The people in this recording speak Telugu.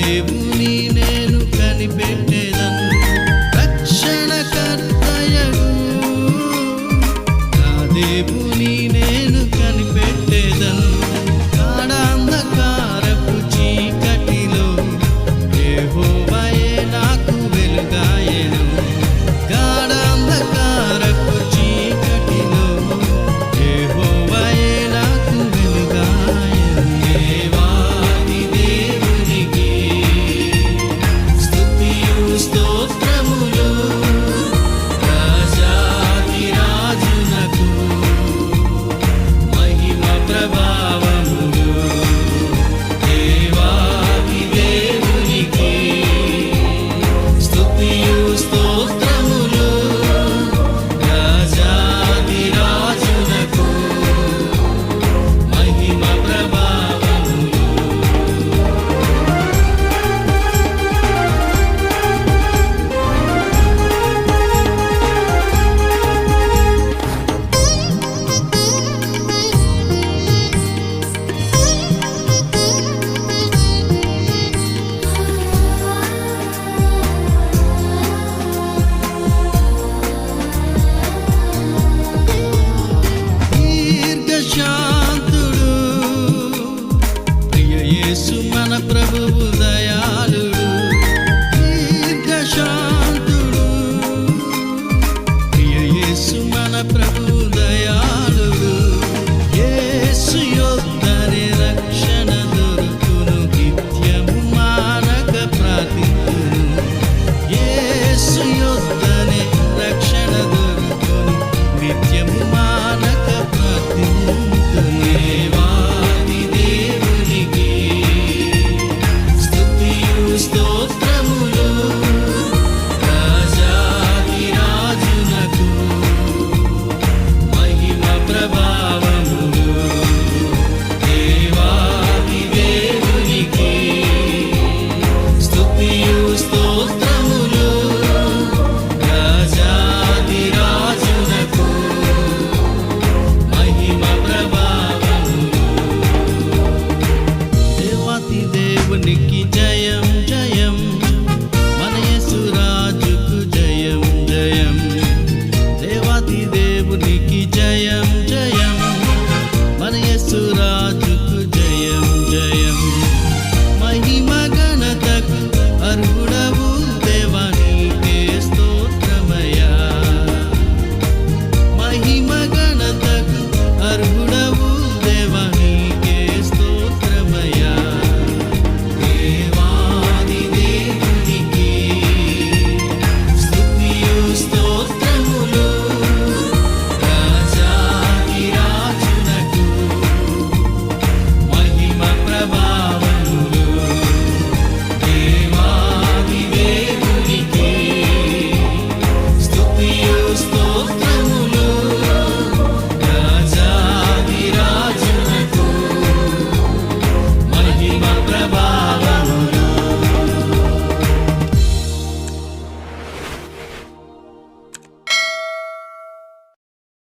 దేవుని నేను కనిపెట్టేదను. రక్షణకర్తయగు నా దేవుని నేను కనిపెట్టేదను. గాఢాంధకారపు చీకటిలో యెహోవాయే నాకు వెలుగాయెను. గాఢాంధకారపు చీకటిలో యెహోవాయే నాకు వెలుగాయెను. దేవాది దేవునికి స్తుతియు స్తోత్రములు, రాజాది రాజునకు మహిమ ప్రభావములు. దేవాది దేవునికి స్తుతియు స్తోత్రములు, రాజాది రాజునకు మహిమ ప్రభావములు. దీర్ఘశాంతుడు ప్రియ యేసు మన ప్రభువు దయాళుడు. దీర్ఘశాంతుడు ప్రియ యేసు మన ప్రభువు దయాళుడు. యేసు యొద్దనే రక్షణ దొరుకును, నిత్యము మానక ప్రార్థింతును. యేసు యొద్దనే రక్షణ దొరుకును, నిత్యము మానక ప్రార్థింతును. దేవాది దేవునికి స్తుతియు స్తోత్రములు,